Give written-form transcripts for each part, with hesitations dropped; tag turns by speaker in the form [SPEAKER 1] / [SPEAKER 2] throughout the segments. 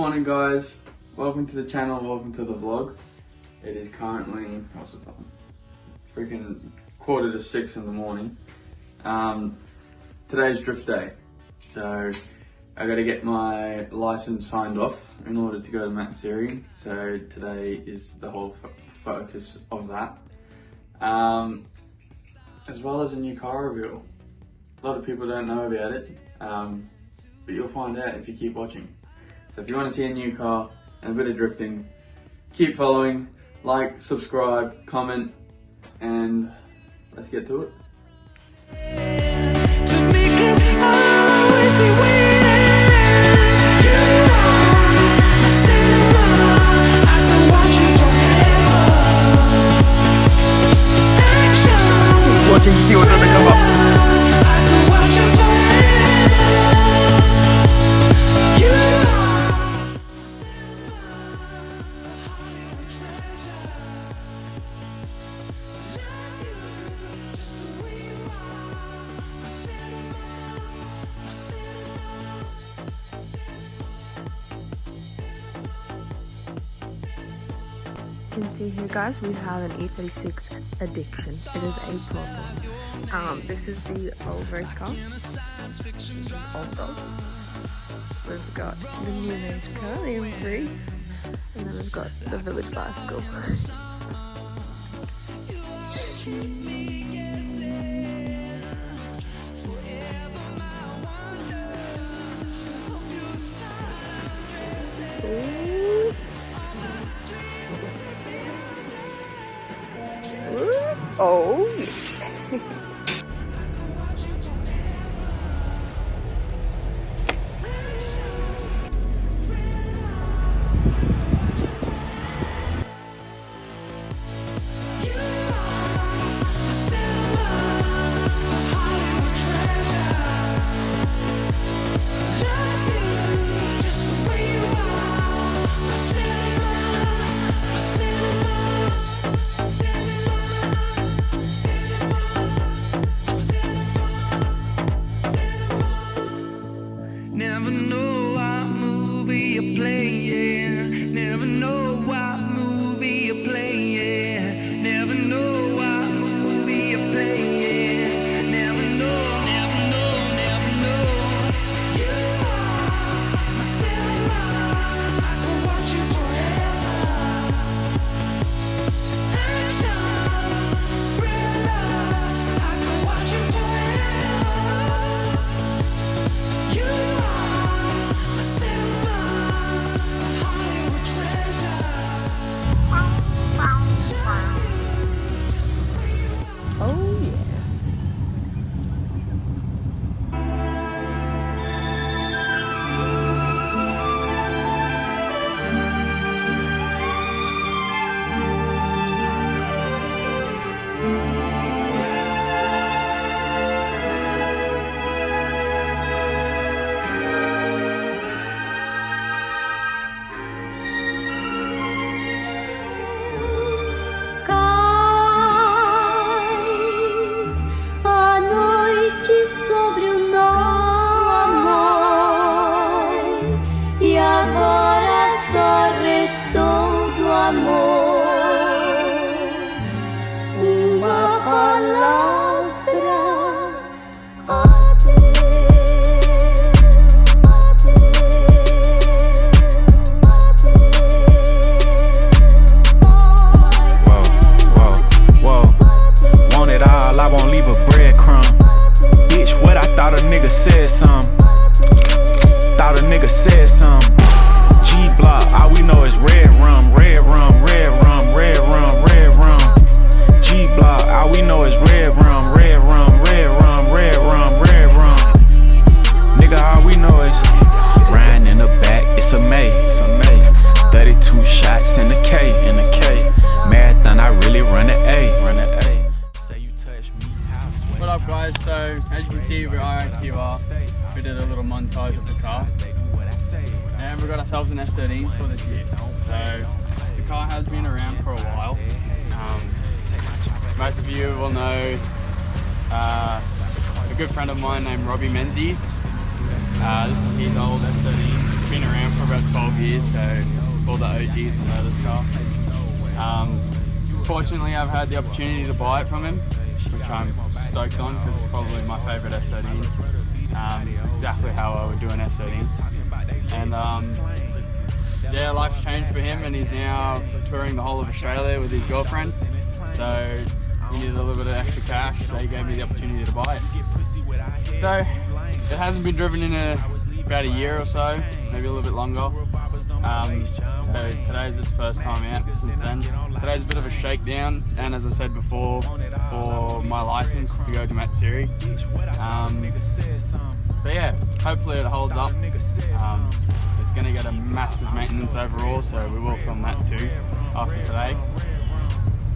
[SPEAKER 1] Morning guys, welcome to the channel, welcome to the vlog. It is currently, what's the time? Freaking 5:45 in the morning. Today's drift day, so I got to get my license signed off in order to go to Matsuri. So today is the whole focus of that, as well as a new car reveal. A lot of people don't know about it, but you'll find out if you keep watching. So if you want to see a new car and a bit of drifting, keep following, like, subscribe, comment, and let's get to it.
[SPEAKER 2] Watching to see what doesn't come up.
[SPEAKER 3] You can see here, guys, we have an E36 Addiction. It is a problem. This is the old race car. This is old dog. We've got the new race car, the M3, and then we've got the village bicycle. Oh,
[SPEAKER 4] never know what movie you're playing. Never know what movie you're playing. Never know what movie you're playing. Never know, never know, never know. You are my cinema. I could watch you forever. Action, thriller. I could watch you forever. You
[SPEAKER 3] oh yeah.
[SPEAKER 5] Uma palavra,
[SPEAKER 6] whoa. Want it all, I won't leave a breadcrumb. Bitch, what I thought a nigga said some. Thought a nigga said some. G-block, all we know is red rum, red rum, red rum, red rum, red rum. G-block, all we know is red rum, red rum, red rum, red rum, red rum. Nigga, all we know is riding in the back, it's a May, it's a May. 32 shots in the K, in the K. Marathon, I really run the A, run the A. Say you touch me, how sweat.
[SPEAKER 1] What up guys, so as you can see we are at Kiva. We did a little montage of the car. And we got ourselves an S13 for this year. So the car has been around for a while. Most of you will know a good friend of mine named Robbie Menzies. This is his old S13. been around for about 12 years, so all the OGs will know this car. Fortunately, I've had the opportunity to buy it from him, which I'm stoked on because it's probably my favourite S13. Exactly how I would do an S13. And yeah, life's changed for him and he's now touring the whole of Australia with his girlfriend. So we needed a little bit of extra cash, so he gave me the opportunity to buy it. So it hasn't been driven in about a year or so, maybe a little bit longer. So today's its first time out since then. Today's a bit of a shakedown, and as I said before, for my license to go to Matsuri. But yeah, hopefully it holds up. It's going to get a massive maintenance overall, so we will film that too after today.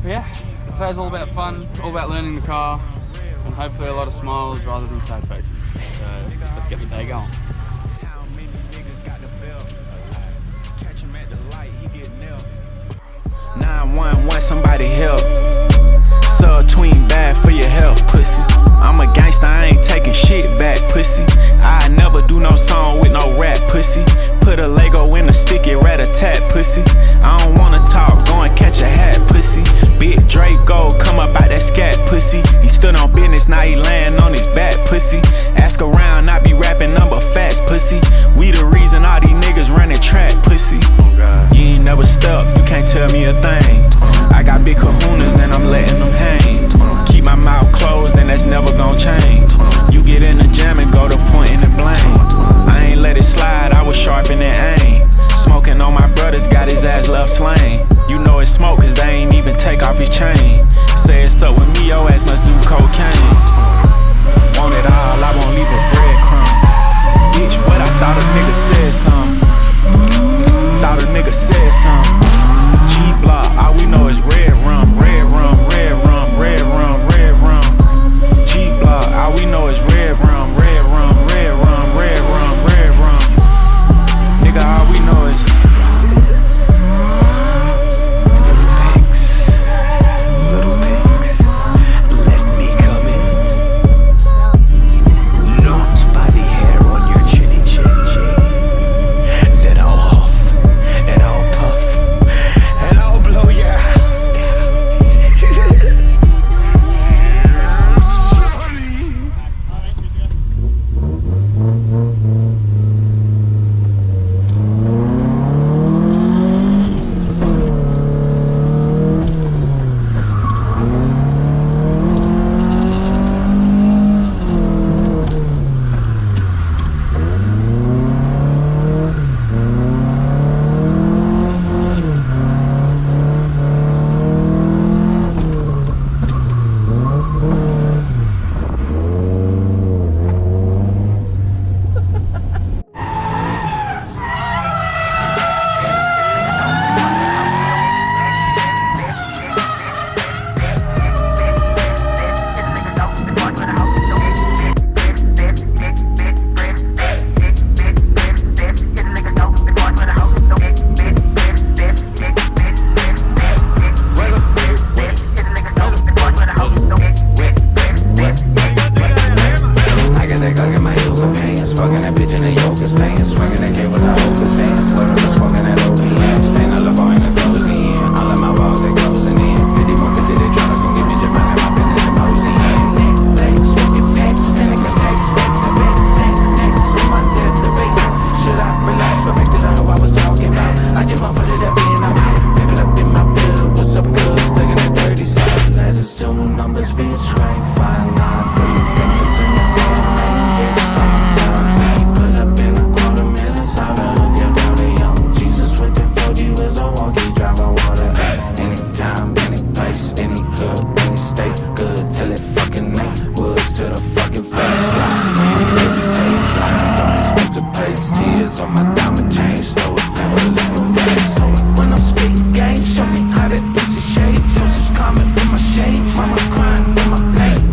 [SPEAKER 1] But yeah, today's all about fun, all about learning the car, and hopefully a lot of smiles rather than sad faces. So let's get the day going.
[SPEAKER 6] 911, somebody help. Sub-tween bad for your health, pussy. I'm a gangster, I ain't taking shit back, pussy. I never do no song with no rap, pussy. Put a Lego in a sticky rat-a-tat, pussy. I don't wanna talk, go and catch a hat, pussy. Big Draco, come up out that scat, pussy. He stood on business, now he laying on his back, pussy. Ask around, I be rapping number facts, pussy. We the reason all these niggas running track, pussy. You ain't never stepped, you can't tell me a thing. I got big kahunas and I'm letting them hang. Keep my mouth closed and that's never gonna change. You get in the jam and go to pointing and blame. I ain't let it slide, I was sharpening aim. Smoking on my brothers, got his ass left slain. You know it's smoke cause they ain't even take off his chain. Say it's up with me, your ass must do cocaine. Want it all, I won't leave a breadcrumb. Bitch, what I thought a nigga said something. Thought a nigga said something. G-block, all we know is red rum, red rum, red rum, red rum, red rum. G-block, all we know is red rum, red rum, red rum, red rum, red rum. Nigga, all we know is little pigs, let me come in. Not by the hair on your chinny chin chin. Then I'll huff and I'll puff and I'll blow your house down.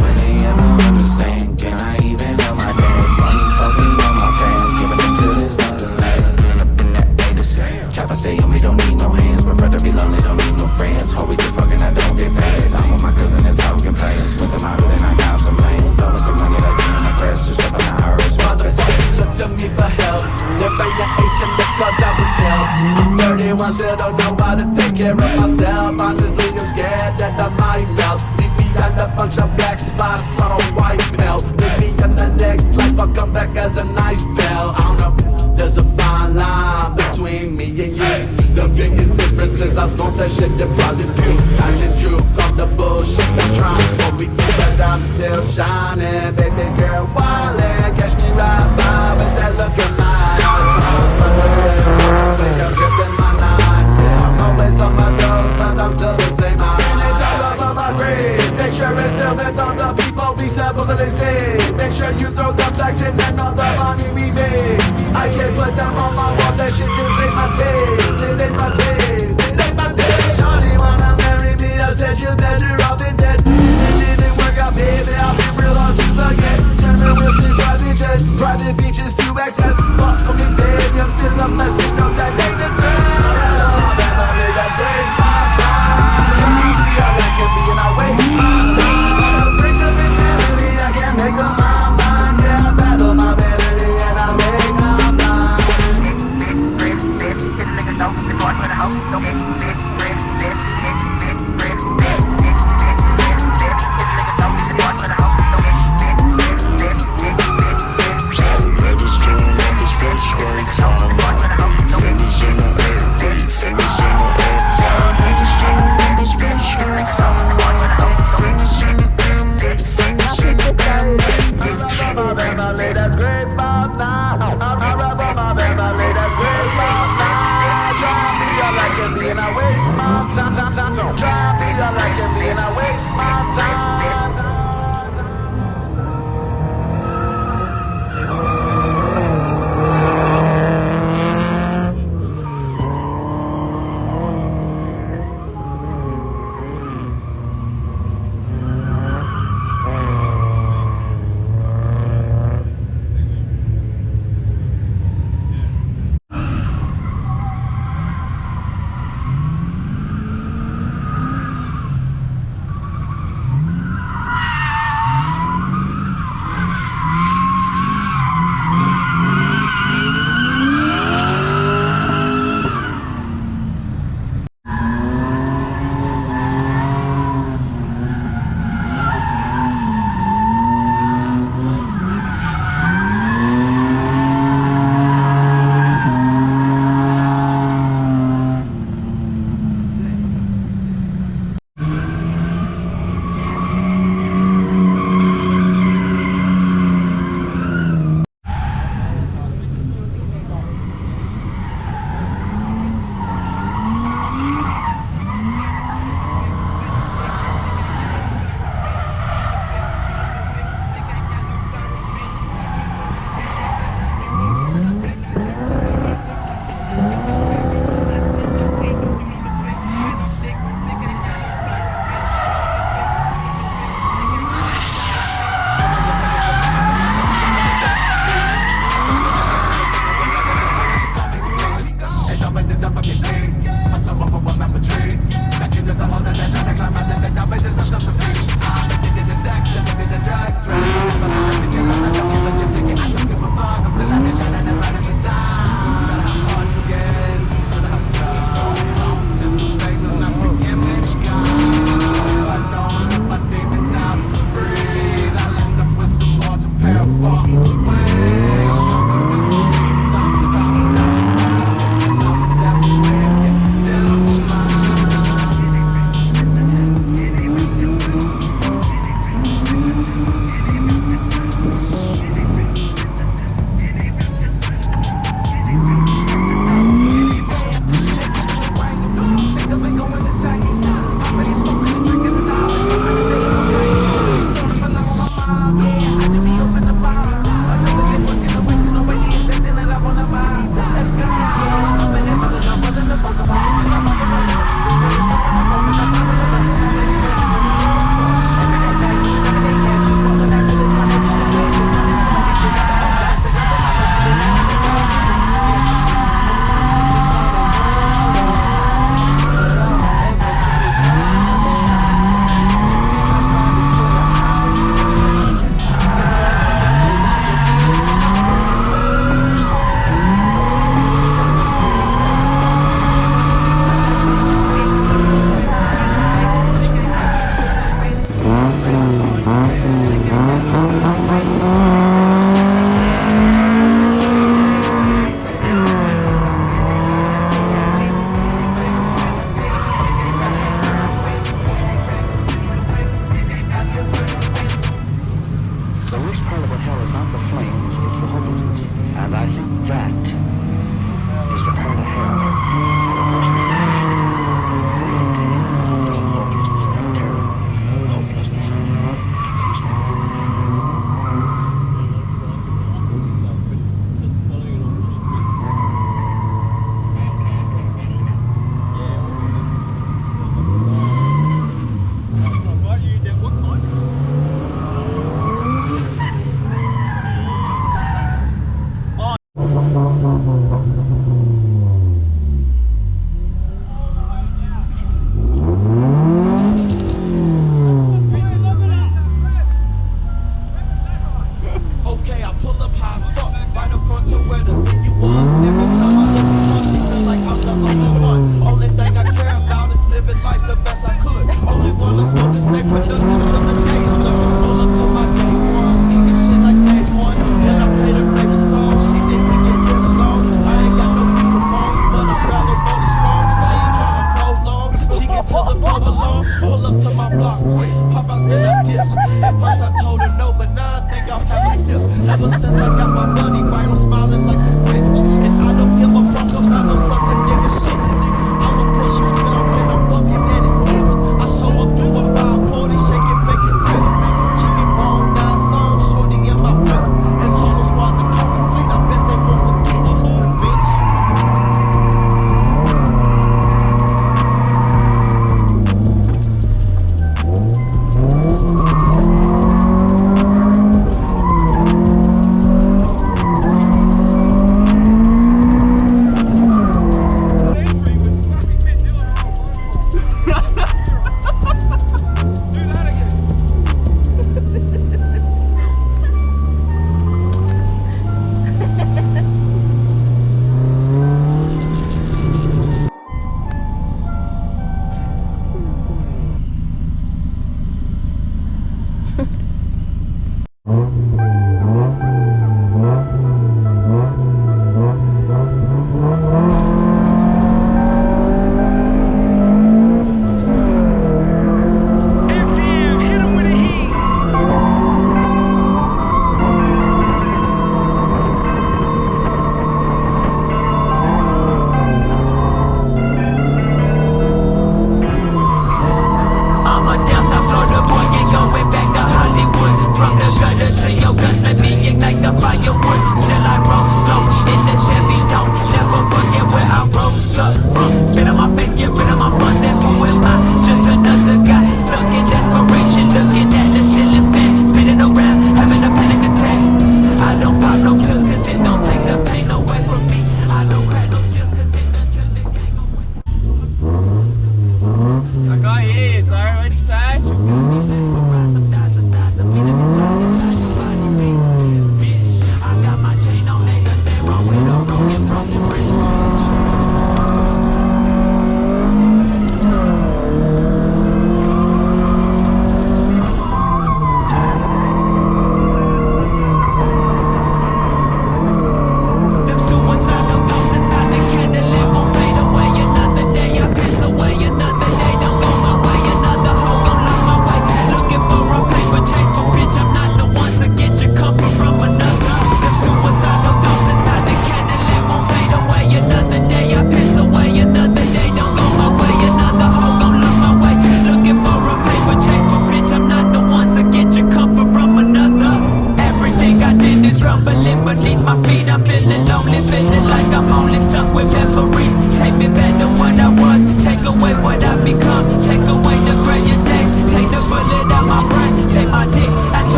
[SPEAKER 6] When
[SPEAKER 2] and a bunch of black spots on a white pill. Maybe in the next life I'll come back as a nice bell. I don't know, there's a fine line between me and you. The biggest difference is I smoke that shit that probably puke. I can juke on the bullshit they trying to me, but I'm still shining. Baby girl, wildin', catch me right by with that look in my eyes. From the sweat, way I'm gripping my nine. Yeah, I'm always on my toes, but I'm still the same. Standing tall over my grave. Make sure it's still with all the people we supposedly save. Make sure you throw the flags in and all the money we made. I can't put them on my wall, that shit just ain't my taste. It ain't my taste, it ain't my taste. Shawty wanna marry me, I said you better off than dead. It didn't work out, baby, I'll be real hard to forget. German whips and private jets, private beaches to access. Fuck on me, baby, I'm still a mess. You know that ain't the thing. I've ever made that break my mind. We are like it be and I waste my time. Drink of insanity, I can't make up my mind. Yeah, I battle my vanity and I make my mind.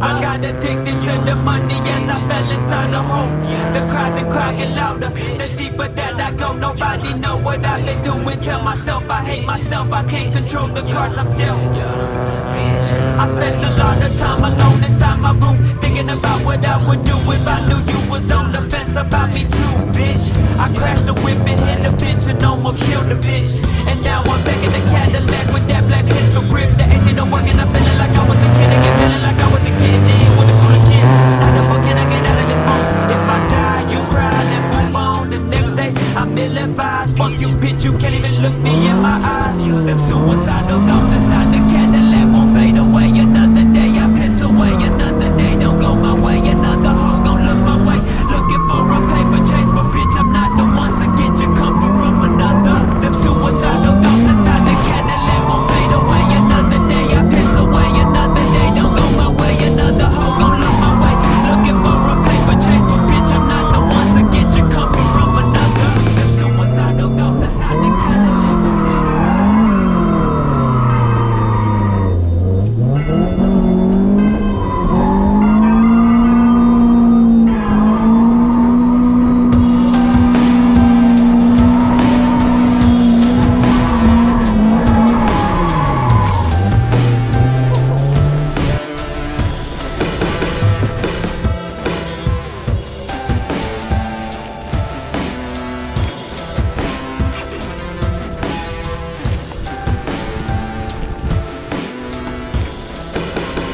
[SPEAKER 4] I got addicted to the money as I fell inside the hole. The cries and cry get louder, the deeper that I go. Nobody know what I've been doing. Tell myself I hate myself, I can't control the cards I'm dealt. I spent a lot of time alone inside my room, thinking about what I would do if I knew you was on the fence about me too, bitch. I crashed the whip and hit a bitch and almost killed the bitch. And now I'm back in the Cadillac with that black pistol grip. The AC don't work and I'm feeling like I was a kid again, feeling like I was a kid in with the cooler kids. How the fuck can I get out of this phone? If I die, you cry, then move on. The next day, I'm ill-advised. Fuck you, bitch, you can't even look me in my eyes. Them suicidal thoughts inside the Cadillac won't fade away. Another day, I piss away. Another day, don't go my way. Another hoe gon' look my way. Looking for a paper chase, but bitch, I'm not the one to get your comfort from another. Them suicidal thoughts inside the Cadillac won't fade away. Another day, I piss away. Another day, don't go my way. Another hoe gon' look my way. Looking for a paper chase, but bitch, I'm not the one to get your comfort from another. Them suicidal thoughts inside the Cadillac won't fade away.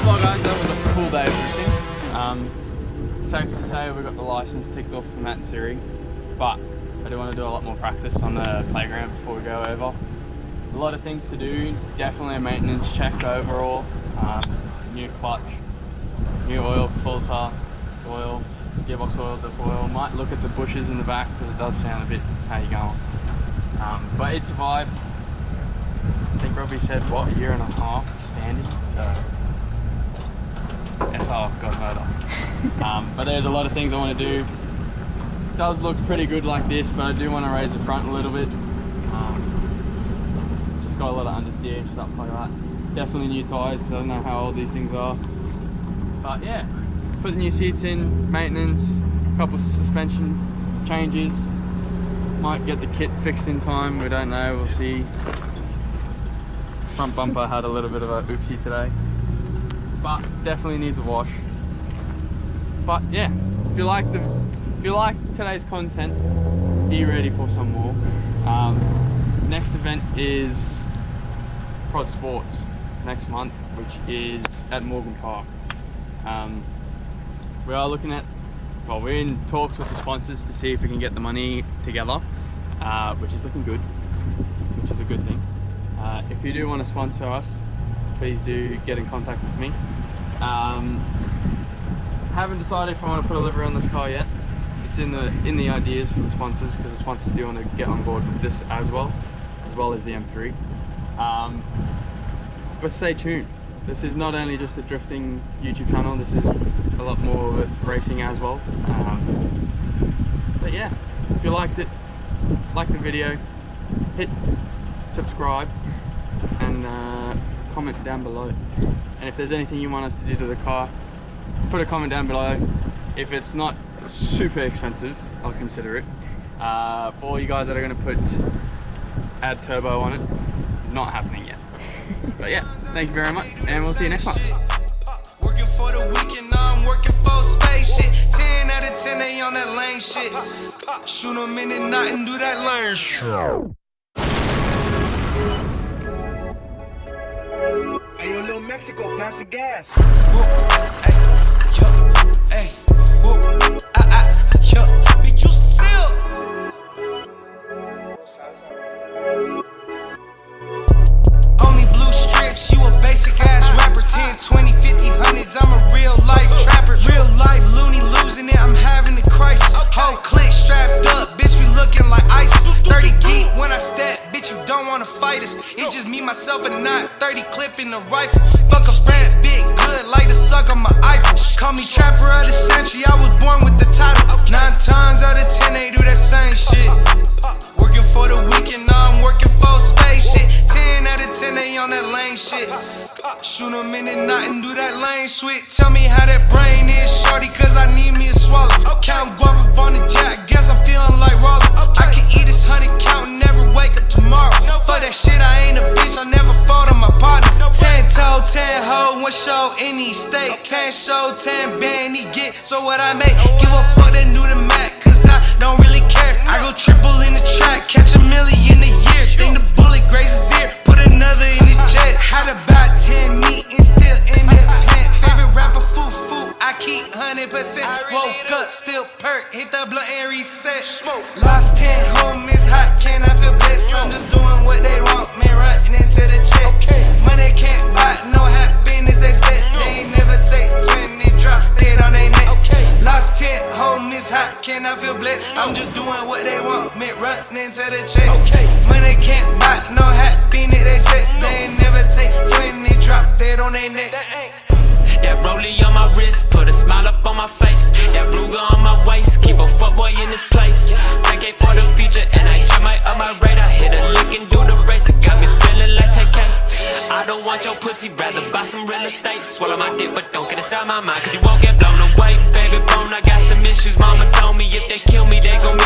[SPEAKER 1] Well guys, that was a cool day of drifting. Safe to say we got the license ticked off from that series, but I do want to do a lot more practice on the playground before we go over. A lot of things to do, definitely a maintenance check overall, new clutch, new oil filter, oil, gearbox oil, diff oil. Might look at the bushes in the back because it does sound a bit, how you going? but it survived. I think Robbie said, what, a year and a half standing? So, SR got murder. But there's a lot of things I want to do. It does look pretty good like this, but I do want to raise the front a little bit. Just got a lot of understeer and stuff like that. Definitely new tyres, because I don't know how old these things are. But yeah, put the new seats in, maintenance, a couple suspension changes. Might get the kit fixed in time, we don't know, we'll see. Front bumper had a little bit of a oopsie today, but definitely needs a wash. But yeah, if you like today's content, be ready for some more. Next event is Prod Sports next month, which is at Morgan Park. We are looking at, well, we're in talks with the sponsors to see if we can get the money together, which is looking good, which is a good thing. If you do want to sponsor us, please do get in contact with me. Haven't decided if I want to put a livery on this car yet. It's in the ideas for the sponsors, because the sponsors do want to get on board with this as well as the M3. But stay tuned. This is not only just a drifting YouTube channel, this is a lot more with racing as well. But yeah, if you liked it, like the video, hit subscribe and comment down below. And if there's anything you want us to do to the car, put a comment down below. If it's not super expensive, I'll consider it. For all you guys that are going to add turbo on it, not happening yet. But yeah, thank you very much, and we'll see you next month.
[SPEAKER 7] Working for the weekend, now I'm working for space shit. 10 out of 10, they on that lane shit. Shoot them in the night and do that lane shit.
[SPEAKER 2] Hey, yo, Little Mexico, pass the gas.
[SPEAKER 7] Hey, whoa, yo, bitch, you still. Only blue strips, you a basic ass rapper. 10, 20, 50, hundreds, I'm a real life trapper. Real life loony, losing it, I'm having a crisis. Whole clique strapped up, bitch, we looking like ISIS. 30 deep when I step, bitch, you don't wanna fight us. It's just me, myself, and not 30 clipping the rifle. Fuck a friend, big good, like to suck on my Eiffel. Call me trapper of the century, I was born with the title. 9 times out of 10, they do that same shit. Working for the weekend, now I'm working for space shit. 10 out of 10, they on that lane shit. Shoot them in the night and do that lane switch. Tell me how that brain is, shorty, cause I need me a swallow. Count guap up on the jack, guess I'm feeling like Roller. I can eat this 100 count and never wake up tomorrow. For that shit, I ain't a bitch, I never fought on my partner. 10 toe, 10 hoe, 1 show, any state. 10 show, 10 band, he get, so what I make. Give a fuck that new to Mac, cause I don't really care. I go triple in the track, catch $1 million a year. Think the bullet grazed his ear, put another in his chest. Had about 10 meetings, still in the pants. Favorite rapper, foo, I keep 100%. Woke up, still perk, hit the blunt and reset. Lost 10 homies, hot, can I feel blessed? I'm just doing what they want, man, running into the check. Money can't buy no happiness, they said. They ain't never take 20, drop dead on their neck. Lost 10 homies, hot, can I feel blessed? I'm just doing what they want, man, running into the check. Money can't buy no happiness, they said. They ain't never take 20, drop dead on their neck.
[SPEAKER 8] That rollie on my wrist, put a smile up on my face. That Ruger on my waist, keep a fuckboy in this place. 10K for the feature, and I jump my up my radar. Hit a lick and do the race, it got me feeling like 10K. I don't want your pussy, rather buy some real estate. Swallow my dick, but don't get inside my mind, cause you won't get blown away. Baby bone, I got some issues, mama told me if they kill me, they gon'